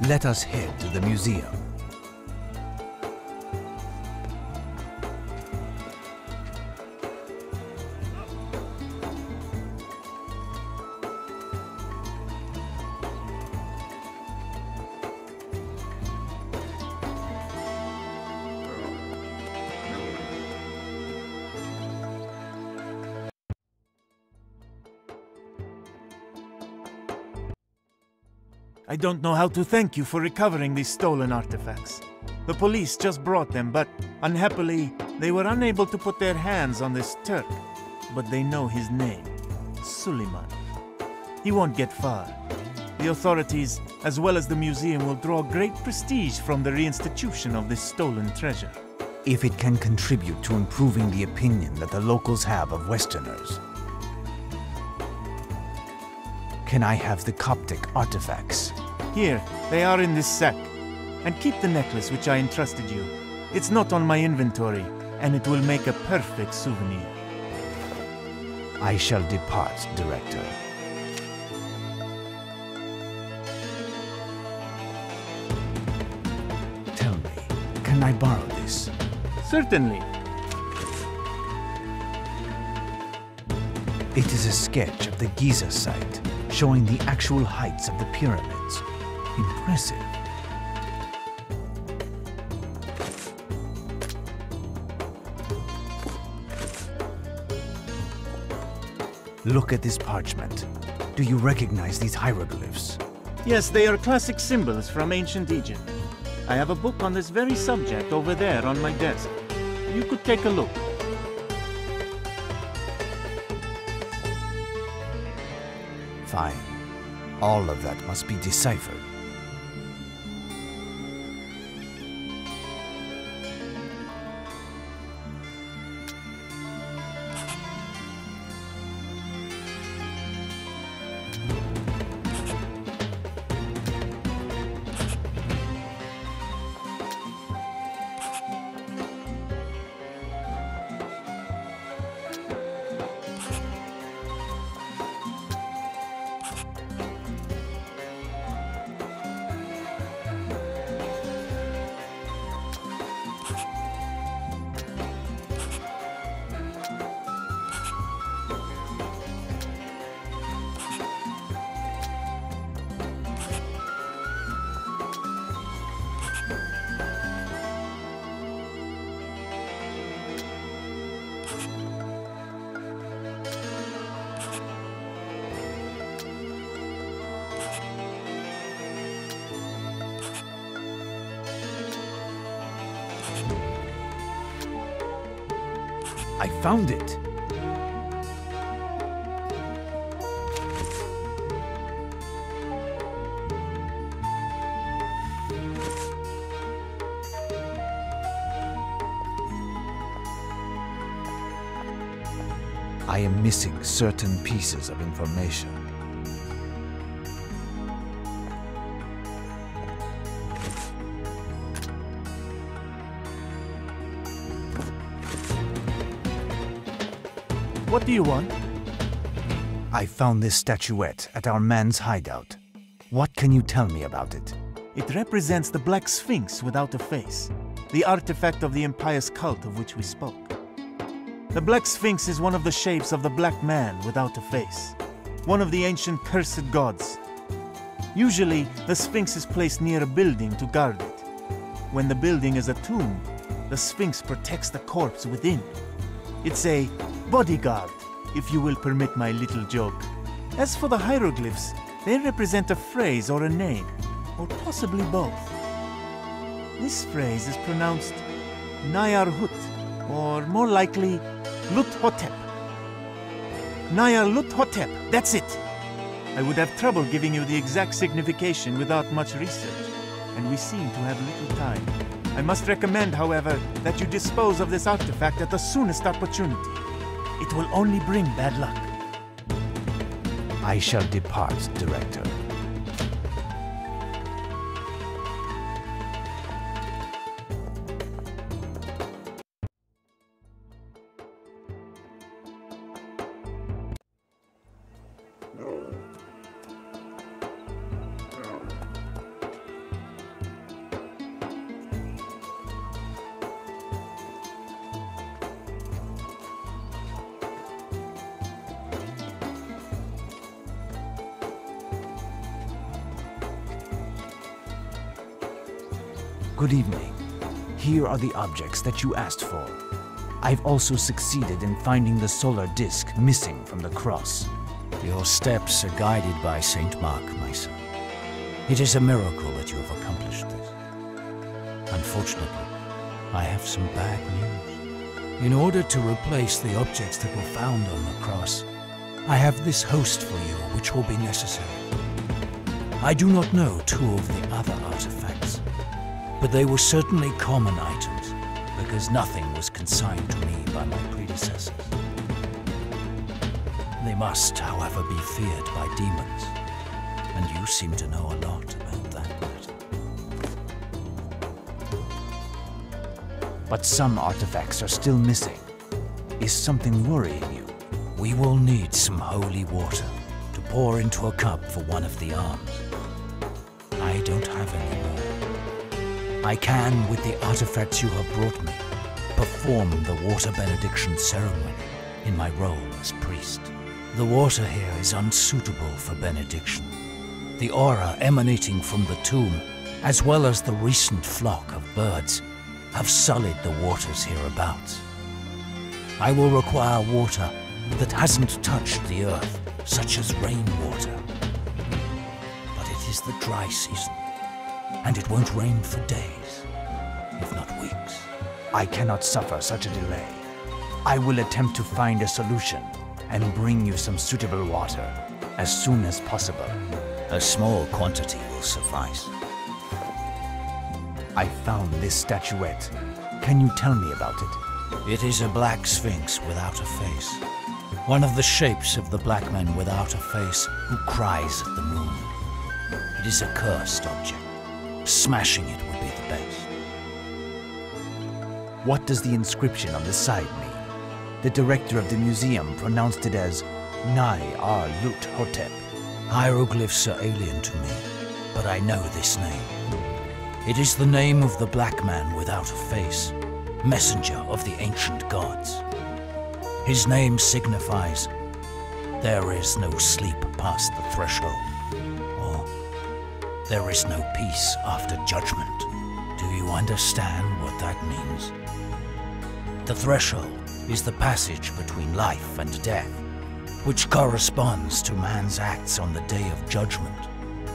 Let us head to the museum. I don't know how to thank you for recovering these stolen artifacts. The police just brought them, but unhappily, they were unable to put their hands on this Turk. But they know his name, Suleiman. He won't get far. The authorities, as well as the museum, will draw great prestige from the reinstitution of this stolen treasure. If it can contribute to improving the opinion that the locals have of Westerners. Can I have the Coptic artifacts? Here, they are in this sack. And keep the necklace which I entrusted you. It's not on my inventory, and it will make a perfect souvenir. I shall depart, Director. Tell me, can I borrow this? Certainly. It is a sketch of the Giza site, showing the actual heights of the pyramids. Impressive. Look at this parchment. Do you recognize these hieroglyphs? Yes, they are classic symbols from ancient Egypt. I have a book on this very subject over there on my desk. You could take a look. Fine. All of that must be deciphered. I found it! I am missing certain pieces of information. What do you want? I found this statuette at our man's hideout. What can you tell me about it? It represents the Black Sphinx without a face, the artifact of the impious cult of which we spoke. The Black Sphinx is one of the shapes of the Black Man without a face, one of the ancient cursed gods. Usually, the Sphinx is placed near a building to guard it. When the building is a tomb, the Sphinx protects the corpse within. It's a bodyguard, if you will permit my little joke. As for the hieroglyphs, they represent a phrase or a name, or possibly both. This phrase is pronounced Nayar-hut, or more likely, Lut-hotep. Nayar-lut-hotep, that's it! I would have trouble giving you the exact signification without much research, and we seem to have little time. I must recommend, however, that you dispose of this artifact at the soonest opportunity. It will only bring bad luck. I shall depart, Director. Good evening. Here are the objects that you asked for. I've also succeeded in finding the solar disk missing from the cross. Your steps are guided by Saint Mark, my son. It is a miracle that you have accomplished this. Unfortunately, I have some bad news. In order to replace the objects that were found on the cross, I have this host for you, which will be necessary. I do not know two of the other artifacts, but they were certainly common items, because nothing was consigned to me by my predecessors. They must, however, be feared by demons, and you seem to know a lot about that matter. But some artifacts are still missing. Is something worrying you? We will need some holy water to pour into a cup for one of the arms. I don't have any more. I can, with the artifacts you have brought me, perform the water benediction ceremony in my role as priest. The water here is unsuitable for benediction. The aura emanating from the tomb, as well as the recent flock of birds, have sullied the waters hereabouts. I will require water that hasn't touched the earth, such as rainwater. But it is the dry season, and it won't rain for days, if not weeks. I cannot suffer such a delay. I will attempt to find a solution and bring you some suitable water as soon as possible. A small quantity will suffice. I found this statuette. Can you tell me about it? It is a black sphinx without a face. One of the shapes of the black man without a face who cries at the moon. It is a cursed object. Smashing it would be the best. What does the inscription on the side mean? The director of the museum pronounced it as Nai Ar Lut Hotep. Hieroglyphs are alien to me, but I know this name. It is the name of the black man without a face, messenger of the ancient gods. His name signifies, there is no sleep past the threshold, or there is no peace after judgment. Do you understand what that means? The threshold is the passage between life and death, which corresponds to man's acts on the day of judgment,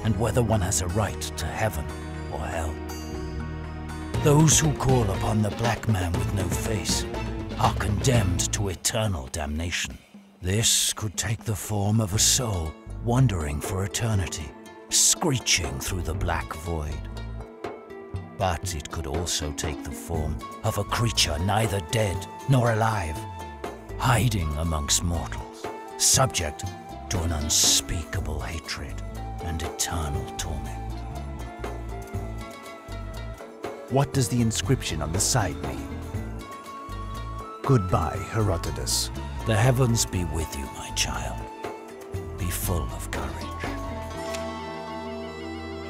and whether one has a right to heaven or hell. Those who call upon the black man with no face are condemned to eternal damnation. This could take the form of a soul wandering for eternity, screeching through the black void. But it could also take the form of a creature neither dead nor alive, hiding amongst mortals, subject to an unspeakable hatred and eternal torment. What does the inscription on the side mean? Goodbye, Herodotus. The heavens be with you, my child. Be full of courage.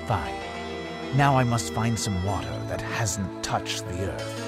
Fine. Now I must find some water that hasn't touched the earth.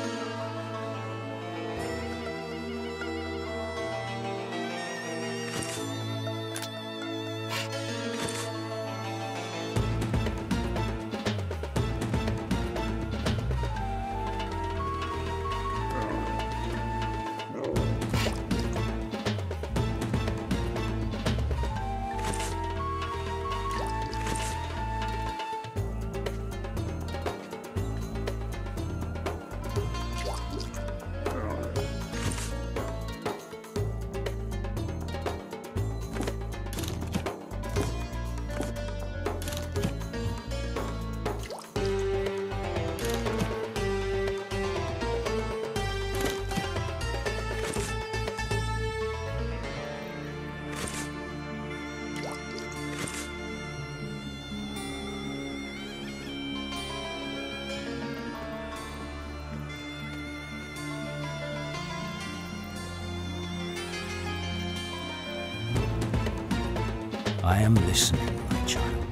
I am listening, my child.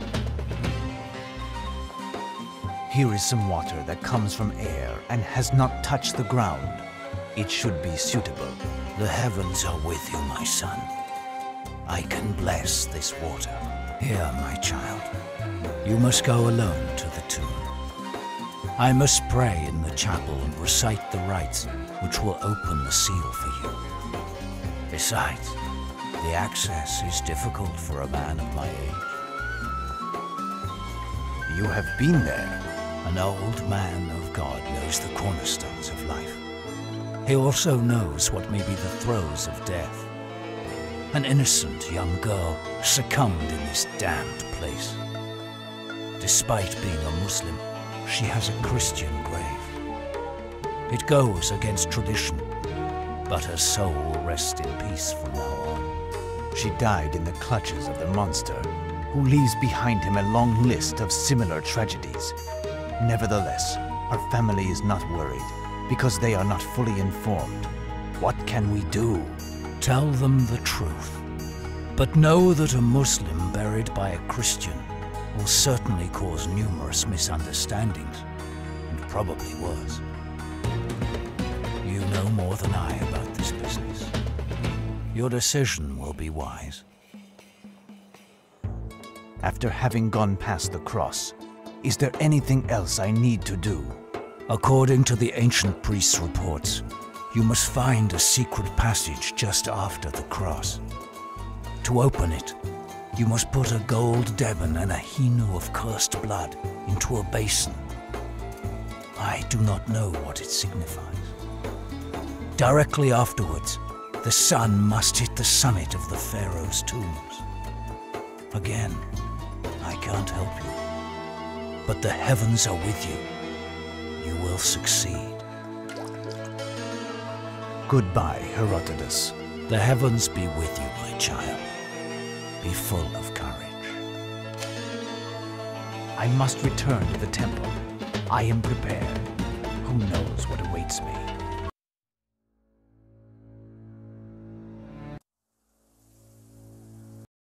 Here is some water that comes from air and has not touched the ground. It should be suitable. The heavens are with you, my son. I can bless this water. Here, my child. You must go alone to the tomb. I must pray in the chapel and recite the rites which will open the seal for you. Besides, the access is difficult for a man of my age. You have been there. An old man of God knows the cornerstones of life. He also knows what may be the throes of death. An innocent young girl succumbed in this damned place. Despite being a Muslim, she has a Christian grave. It goes against tradition, but her soul will rest in peace from now on. She died in the clutches of the monster, who leaves behind him a long list of similar tragedies. Nevertheless, her family is not worried, because they are not fully informed. What can we do? Tell them the truth. But know that a Muslim buried by a Christian will certainly cause numerous misunderstandings, and probably worse. You know more than I about this business. Your decision will be wise. After having gone past the cross, is there anything else I need to do? According to the ancient priest's reports, you must find a secret passage just after the cross. To open it, you must put a gold deben and a hinu of cursed blood into a basin. I do not know what it signifies. Directly afterwards, the sun must hit the summit of the pharaoh's tombs. Again, I can't help you, but the heavens are with you. You will succeed. Goodbye, Herodotus. The heavens be with you, my child. Be full of courage. I must return to the temple. I am prepared. Who knows what awaits me?